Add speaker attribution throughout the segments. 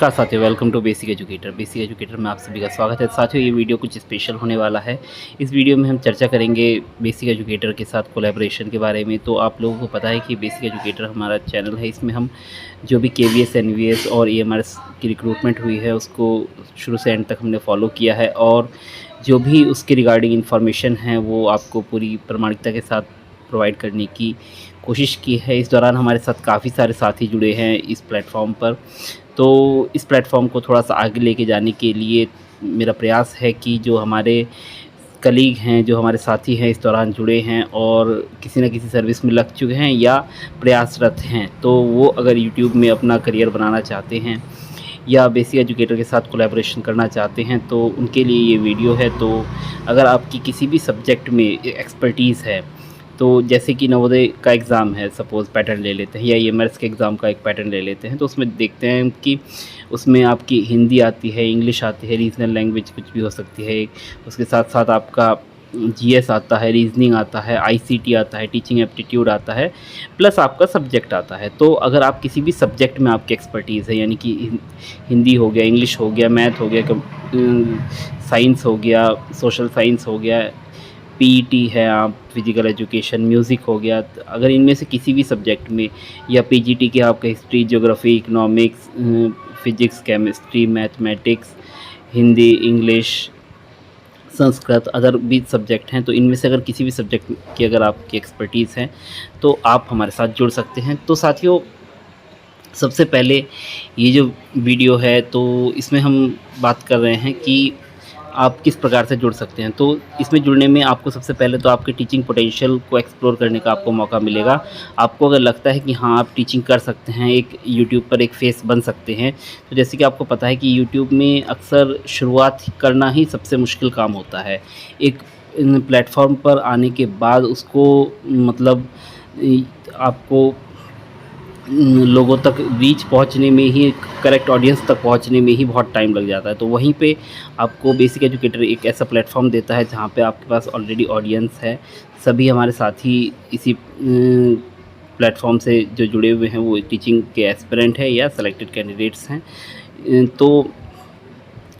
Speaker 1: नमस्कार साथियों, welcome to basic educator में आप सभी का स्वागत है। साथियों, ये वीडियो कुछ स्पेशल होने वाला है। इस वीडियो में हम चर्चा करेंगे बेसिक एजुकेटर के साथ कोलैबोरेशन के बारे में। तो आप लोगों को पता है कि बेसिक एजुकेटर हमारा चैनल है। इसमें हम जो भी केवीएस, एनवीएस और ईएमआरएस की रिक्रूटमेंट हुई है उसको शुरू से एंड तक हमने फॉलो किया है, और जो भी उसके रिगार्डिंग इन्फॉर्मेशन है वो आपको पूरी प्रामाणिकता के साथ प्रोवाइड करने की कोशिश की है। इस दौरान हमारे साथ काफ़ी सारे साथी जुड़े हैं इस प्लेटफॉर्म पर। तो इस प्लेटफॉर्म को थोड़ा सा आगे लेके जाने के लिए मेरा प्रयास है कि जो हमारे कलीग हैं, जो हमारे साथी हैं, इस दौरान जुड़े हैं और किसी न किसी सर्विस में लग चुके हैं या प्रयासरत हैं, तो वो अगर यूट्यूब में अपना करियर बनाना चाहते हैं या बेसिक एजुकेटर के साथ कोलैबोरेशन करना चाहते हैं तो उनके लिए ये वीडियो है। तो अगर आपकी किसी भी सब्जेक्ट में एक्सपर्टीज़ है, तो जैसे कि नवोदय का एग्ज़ाम है, सपोज़ पैटर्न ले लेते हैं, या ईएमआरएस के एग्ज़ाम का एक पैटर्न ले लेते हैं, तो उसमें देखते हैं कि उसमें आपकी हिंदी आती है, इंग्लिश आती है, रीजनल लैंग्वेज कुछ भी हो सकती है, उसके साथ साथ आपका जीएस आता है, रीजनिंग आता है, आईसीटी आता है, टीचिंग एप्टीट्यूड आता है, प्लस आपका सब्जेक्ट आता है। तो अगर आप किसी भी सब्जेक्ट में आपकी एक्सपर्टीज़ है, यानी कि हिंदी हो गया, इंग्लिश हो गया, मैथ हो गया, साइंस हो गया, सोशल साइंस हो गया, पीईटी है, आप फिज़िकल एजुकेशन, म्यूज़िक हो गया, तो अगर इनमें से किसी भी सब्जेक्ट में, या पीजीटी के आपका history, geography, economics, physics, chemistry, mathematics, Hindi, English, Sanskrit, other भी सब्जेक्ट हैं, तो इनमें से अगर किसी भी सब्जेक्ट की अगर आपकी एक्सपर्टीज़ है तो आप हमारे साथ जुड़ सकते हैं। तो साथियों, सबसे पहले ये जो वीडियो है तो इसमें हम बात कर रहे हैं कि आप किस प्रकार से जुड़ सकते हैं। तो इसमें जुड़ने में आपको सबसे पहले तो आपके टीचिंग पोटेंशियल को एक्सप्लोर करने का आपको मौका मिलेगा। आपको अगर लगता है कि हाँ, आप टीचिंग कर सकते हैं, एक यूट्यूब पर एक फेस बन सकते हैं, तो जैसे कि आपको पता है कि यूट्यूब में अक्सर शुरुआत करना ही सबसे मुश्किल काम होता है। एक प्लेटफॉर्म पर आने के बाद उसको मतलब आपको लोगों तक रीच पहुंचने में ही, करेक्ट ऑडियंस तक पहुंचने में ही बहुत टाइम लग जाता है। तो वहीं पे आपको बेसिक एजुकेटर एक ऐसा प्लेटफॉर्म देता है जहां पे आपके पास ऑलरेडी ऑडियंस है। सभी हमारे साथी इसी प्लेटफॉर्म से जो जुड़े हुए हैं वो टीचिंग के एस्पिरेंट है या सेलेक्टेड कैंडिडेट्स हैं। तो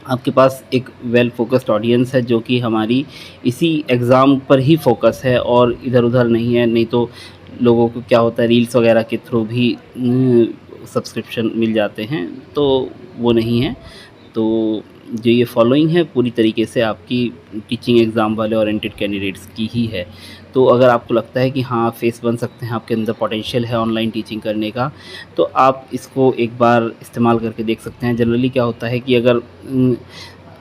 Speaker 1: आपके पास एक वेल फोकस्ड ऑडियंस है जो कि हमारी इसी एग्ज़ाम पर ही फोकस है और इधर-उधर नहीं है। नहीं तो लोगों को क्या होता है, रील्स वगैरह के थ्रू भी सब्सक्रिप्शन मिल जाते हैं, तो वो नहीं है। तो जो ये फॉलोइंग है पूरी तरीके से आपकी टीचिंग एग्ज़ाम वाले ओरिएंटेड कैंडिडेट्स की ही है। तो अगर आपको लगता है कि हाँ, फेस बन सकते हैं, आपके अंदर पोटेंशियल है ऑनलाइन टीचिंग करने का, तो आप इसको एक बार इस्तेमाल करके देख सकते हैं। जनरली क्या होता है कि अगर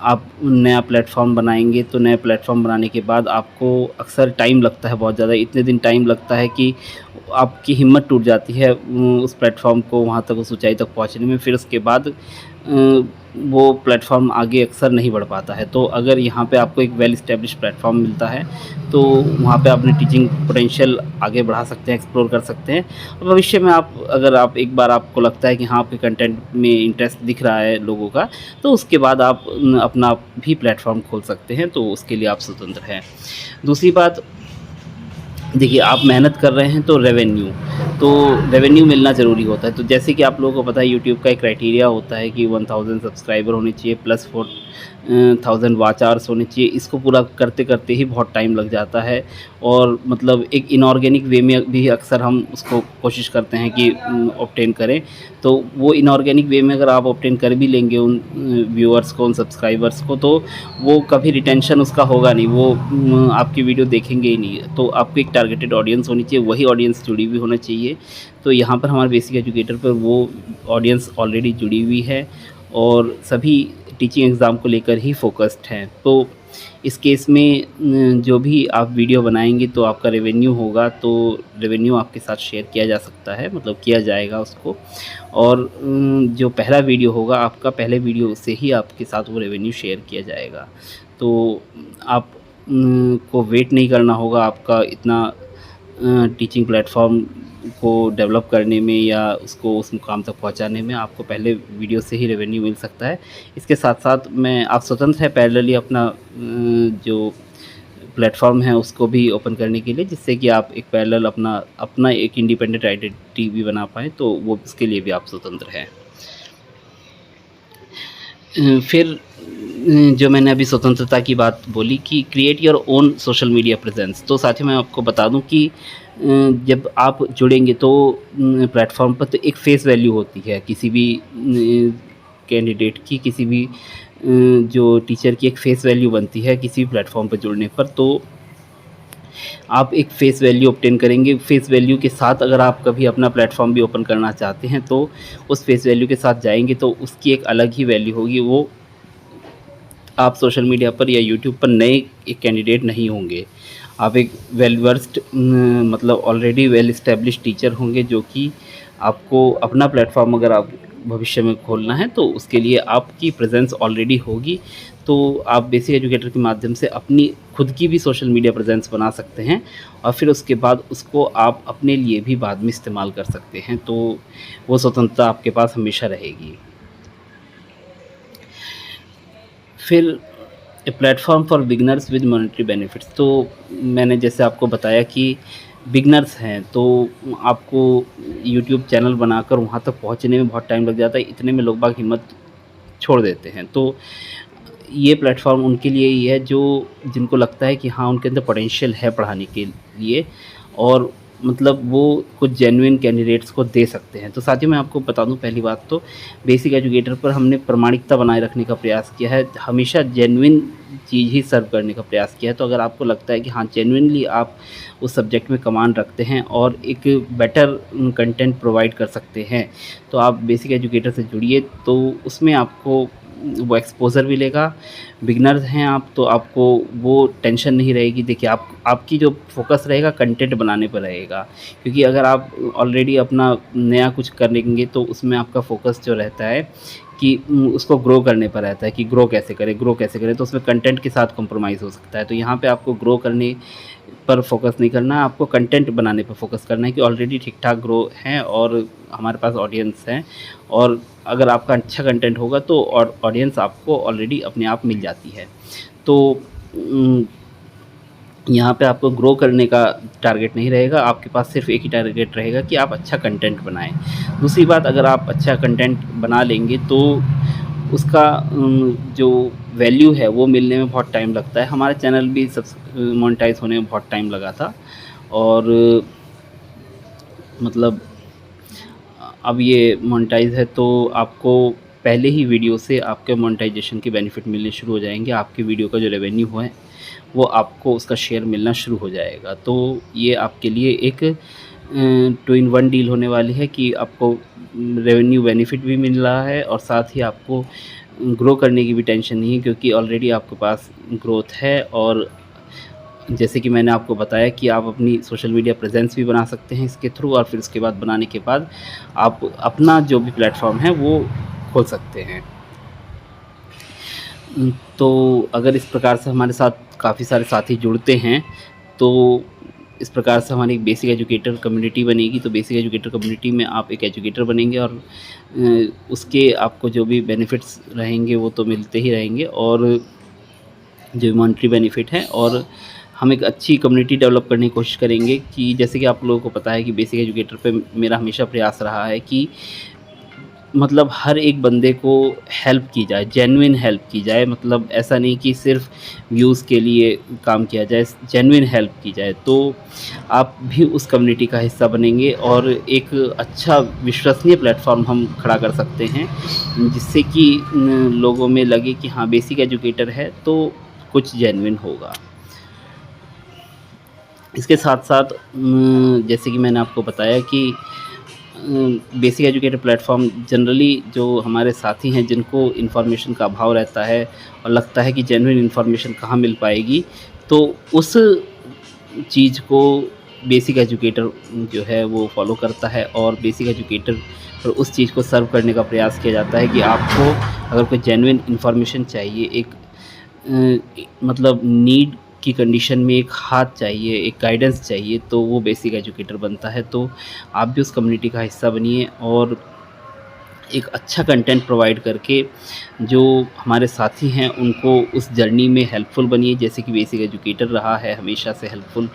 Speaker 1: आप नया प्लेटफॉर्म बनाएंगे तो नए प्लेटफॉर्म बनाने के बाद आपको अक्सर टाइम लगता है, बहुत ज़्यादा, इतने दिन टाइम लगता है कि आपकी हिम्मत टूट जाती है उस प्लेटफॉर्म को वहाँ तक, उस ऊंचाई तक पहुँचने में। फिर उसके बाद वो प्लेटफॉर्म आगे अक्सर नहीं बढ़ पाता है। तो अगर यहाँ पे आपको एक वेल इस्टेब्लिश प्लेटफॉर्म मिलता है तो वहाँ पे अपने टीचिंग पोटेंशियल आगे बढ़ा सकते हैं, एक्सप्लोर कर सकते हैं। और भविष्य में आप, अगर आप एक बार आपको लगता है कि हाँ, आपके कंटेंट में इंटरेस्ट दिख रहा है लोगों का, तो उसके बाद आप अपना भी प्लेटफॉर्म खोल सकते हैं। तो उसके लिए आप स्वतंत्र हैं। दूसरी बात, देखिए, आप मेहनत कर रहे हैं तो रेवेन्यू मिलना ज़रूरी होता है। तो जैसे कि आप लोगों को पता है, यूट्यूब का एक क्राइटेरिया होता है कि 1000 सब्सक्राइबर होने चाहिए, प्लस 4000 वॉच आवर्स होने चाहिए। इसको पूरा करते करते ही बहुत टाइम लग जाता है, और मतलब एक इनऑर्गेनिक वे में भी अक्सर हम उसको कोशिश करते हैं कि ऑब्टेन करें। तो वो इनऑर्गेनिक वे में अगर आप ऑब्टेन कर भी लेंगे उन व्यूअर्स को, उन सब्सक्राइबर्स को, तो वो कभी रिटेंशन उसका होगा नहीं, वो आपकी वीडियो देखेंगे ही नहीं। तो आपको एक टारगेटेड ऑडियंस होनी चाहिए, वही ऑडियंस जुड़ी हुई होना चाहिए। तो यहाँ पर हमारे बेसिक एजुकेटर पर वो ऑडियंस ऑलरेडी जुड़ी हुई है और सभी टीचिंग एग्ज़ाम को लेकर ही फोकस्ड हैं। तो इस केस में जो भी आप वीडियो बनाएंगे तो आपका रेवेन्यू होगा, तो रेवेन्यू आपके साथ शेयर किया जा सकता है, मतलब किया जाएगा उसको। और जो पहला वीडियो होगा आपका, पहले वीडियो से ही आपके साथ वो रेवेन्यू शेयर किया जाएगा। तो आप को वेट नहीं करना होगा आपका इतना टीचिंग प्लेटफॉर्म को डेवलप करने में या उसको उस मुकाम तक पहुंचाने में। आपको पहले वीडियो से ही रेवेन्यू मिल सकता है। इसके साथ-साथ मैं, आप स्वतंत्र है पैरेलली अपना जो प्लेटफॉर्म है उसको भी ओपन करने के लिए, जिससे कि आप एक पैरेलल अपना एक इंडिपेंडेंट आइडेंटिटी भी बना पाएँ, तो वो उसके लिए भी आप स्वतंत्र हैं। फिर जो मैंने अभी स्वतंत्रता की बात बोली कि create your own social media presence, तो साथ ही मैं आपको बता दूं कि जब आप जुड़ेंगे तो प्लेटफॉर्म पर तो एक फेस वैल्यू होती है किसी भी कैंडिडेट की, किसी भी जो टीचर की एक फेस वैल्यू बनती है किसी भी प्लेटफॉर्म पर जुड़ने पर। तो आप एक फेस वैल्यू ऑब्टेन करेंगे। फेस वैल्यू के साथ अगर आप कभी अपना प्लेटफॉर्म भी ओपन करना चाहते हैं तो उस फेस वैल्यू के साथ जाएंगे तो उसकी एक अलग ही वैल्यू होगी। वो आप सोशल मीडिया पर या यूट्यूब पर नए एक कैंडिडेट नहीं होंगे, आप एक वेल वर्स्ड मतलब ऑलरेडी वेल इस्टेब्लिश टीचर होंगे, जो कि आपको अपना प्लेटफॉर्म अगर आप भविष्य में खोलना है तो उसके लिए आपकी प्रेजेंस ऑलरेडी होगी। तो आप बेसिक एजुकेटर के माध्यम से अपनी खुद की भी सोशल मीडिया प्रेजेंस बना सकते हैं और फिर उसके बाद उसको आप अपने लिए भी बाद में इस्तेमाल कर सकते हैं। तो वो स्वतंत्रता आपके पास हमेशा रहेगी। फिर a platform for beginners with monetary benefits, तो मैंने जैसे आपको बताया कि बिगनर्स हैं तो आपको यूट्यूब चैनल बनाकर वहाँ तक पहुँचने में बहुत टाइम लग जाता है, इतने में लोग बाग हिम्मत छोड़ देते हैं। तो ये प्लेटफॉर्म उनके लिए ही है जो जिनको लगता है कि हाँ उनके अंदर पोटेंशियल है पढ़ाने के लिए और मतलब वो कुछ जेन्युइन कैंडिडेट्स को दे सकते हैं। तो साथ ही मैं आपको बता दूं, पहली बात तो बेसिक एजुकेटर पर हमने प्रामाणिकता बनाए रखने का प्रयास किया है, हमेशा जेन्युइन चीज़ ही सर्व करने का प्रयास किया है। तो अगर आपको लगता है कि हाँ जेन्युइनली आप उस सब्जेक्ट में कमांड रखते हैं और एक बेटर कंटेंट प्रोवाइड कर सकते हैं तो आप बेसिक एजुकेटर से जुड़िए। तो उसमें आपको वो एक्सपोज़र मिलेगा। बिगिनर्स हैं आप तो आपको वो टेंशन नहीं रहेगी। देखिए आपकी जो फ़ोकस रहेगा कंटेंट बनाने पर रहेगा, क्योंकि अगर आप ऑलरेडी अपना नया कुछ करेंगे तो उसमें आपका फ़ोकस जो रहता है कि उसको ग्रो करने पर रहता है कि ग्रो कैसे करें, तो उसमें कंटेंट के साथ कॉम्प्रोमाइज़ हो सकता है। तो यहाँ पे आपको ग्रो करने पर फोकस नहीं करना है, आपको कंटेंट बनाने पर फोकस करना है कि ऑलरेडी ठीक-ठाक ग्रो हैं और हमारे पास ऑडियंस है। और अगर आपका अच्छा कंटेंट होगा तो ऑडियंस आपको ऑलरेडी अपने आप मिल जाती है। तो यहाँ पे आपको ग्रो करने का टारगेट नहीं रहेगा, आपके पास सिर्फ एक ही टारगेट रहेगा कि आप अच्छा कंटेंट बनाएँ। दूसरी बात, अगर आप अच्छा कंटेंट बना लेंगे तो उसका जो वैल्यू है वो मिलने में बहुत टाइम लगता है। हमारा चैनल भी मोनेटाइज़ होने में बहुत टाइम लगा था और मतलब अब ये मोनेटाइज़ है तो आपको पहले ही वीडियो से आपके मोनेटाइजेशन के बेनिफिट मिलने शुरू हो जाएंगे। आपकी वीडियो का जो रेवेन्यू है वो आपको उसका शेयर मिलना शुरू हो जाएगा। तो ये आपके लिए एक 2 इन 1 डील होने वाली है कि आपको रेवेन्यू बेनिफिट भी मिल रहा है और साथ ही आपको ग्रो करने की भी टेंशन नहीं है, क्योंकि ऑलरेडी आपके पास ग्रोथ है। और जैसे कि मैंने आपको बताया कि आप अपनी सोशल मीडिया प्रेजेंस भी बना सकते हैं इसके थ्रू और फिर उसके बाद बनाने के बाद आप अपना जो भी प्लेटफॉर्म है वो खोल सकते हैं। तो अगर इस प्रकार से हमारे साथ काफ़ी सारे साथी जुड़ते हैं तो इस प्रकार से हमारी एक बेसिक एजुकेटर कम्युनिटी बनेगी। तो बेसिक एजुकेटर कम्युनिटी में आप एक एजुकेटर बनेंगे और उसके आपको जो भी बेनिफिट्स रहेंगे वो तो मिलते ही रहेंगे और जो मॉनेटरी बेनिफिट है। और हम एक अच्छी कम्युनिटी डेवलप करने की कोशिश करेंगे कि जैसे कि आप लोगों को पता है कि बेसिक एजुकेटर पे मेरा हमेशा प्रयास रहा है कि मतलब हर एक बंदे को हेल्प की जाए, जेन्युइन हेल्प की जाए। मतलब ऐसा नहीं कि सिर्फ व्यूज़ के लिए काम किया जाए, जेन्युइन हेल्प की जाए। तो आप भी उस कम्युनिटी का हिस्सा बनेंगे और एक अच्छा विश्वसनीय प्लेटफॉर्म हम खड़ा कर सकते हैं जिससे कि लोगों में लगे कि हाँ बेसिक एजुकेटर है तो कुछ जेन्युइन होगा। इसके साथ साथ जैसे कि मैंने आपको बताया कि बेसिक एजुकेटर प्लेटफॉर्म जनरली जो हमारे साथी हैं जिनको इन्फॉर्मेशन का अभाव रहता है और लगता है कि जेन्युइन इन्फॉर्मेशन कहाँ मिल पाएगी, तो उस चीज़ को बेसिक एजुकेटर जो है वो फॉलो करता है और बेसिक एजुकेटर पर उस चीज़ को सर्व करने का प्रयास किया जाता है कि आपको अगर कोई जेन्युइन इन्फॉर्मेशन चाहिए, एक मतलब नीड की कंडीशन में एक हाथ चाहिए, एक गाइडेंस चाहिए, तो वो बेसिक एजुकेटर बनता है। तो आप भी उस कम्युनिटी का हिस्सा बनिए और एक अच्छा कंटेंट प्रोवाइड करके जो हमारे साथी हैं उनको उस जर्नी में हेल्पफुल बनिए। जैसे कि बेसिक एजुकेटर रहा है, हमेशा से हेल्पफुल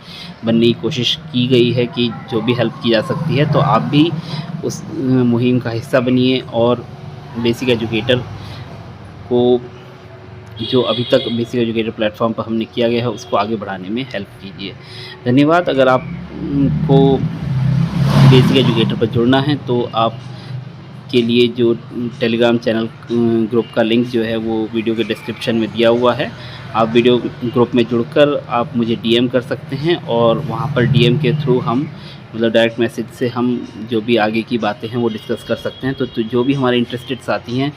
Speaker 1: बनने की कोशिश की गई है कि जो भी हेल्प की जा सकती है तो आप भी उस मुहिम का हिस्सा बनिए और बेसिक एजुकेटर को जो अभी तक बेसिक एजुकेटर प्लेटफॉर्म पर हमने किया गया है उसको आगे बढ़ाने में हेल्प कीजिए। धन्यवाद। अगर आप को बेसिक एजुकेटर पर जुड़ना है तो आप के लिए जो टेलीग्राम चैनल ग्रुप का लिंक जो है वो वीडियो के डिस्क्रिप्शन में दिया हुआ है। आप वीडियो ग्रुप में जुड़कर आप मुझे डीएम कर सकते हैं और वहाँ पर डीएम के थ्रू हम मतलब डायरेक्ट मैसेज से हम जो भी आगे की बातें हैं वो डिस्कस कर सकते हैं। तो जो भी हमारे इंटरेस्टेड साथी हैं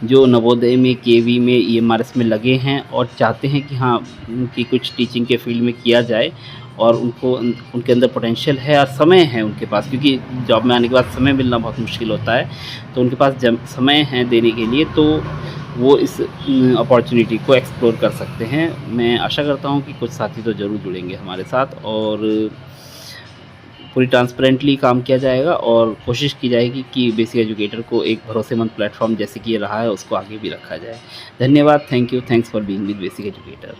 Speaker 1: जो नवोदय में, केवी में, ईएमआरएस में लगे हैं और चाहते हैं कि हाँ उनकी कुछ टीचिंग के फील्ड में किया जाए और उनको उनके अंदर पोटेंशियल है और समय है उनके पास, क्योंकि जॉब में आने के बाद समय मिलना बहुत मुश्किल होता है, तो उनके पास समय है देने के लिए, तो वो इस अपॉर्चुनिटी को एक्सप्लोर कर सकते हैं। मैं आशा करता हूँ कि कुछ साथी तो ज़रूर जुड़ेंगे हमारे साथ और पूरी ट्रांसपेरेंटली काम किया जाएगा और कोशिश की जाएगी कि बेसिक एजुकेटर को एक भरोसेमंद प्लेटफॉर्म जैसे कि ये रहा है उसको आगे भी रखा जाए। धन्यवाद। Thank you. Thanks for being with basic educator.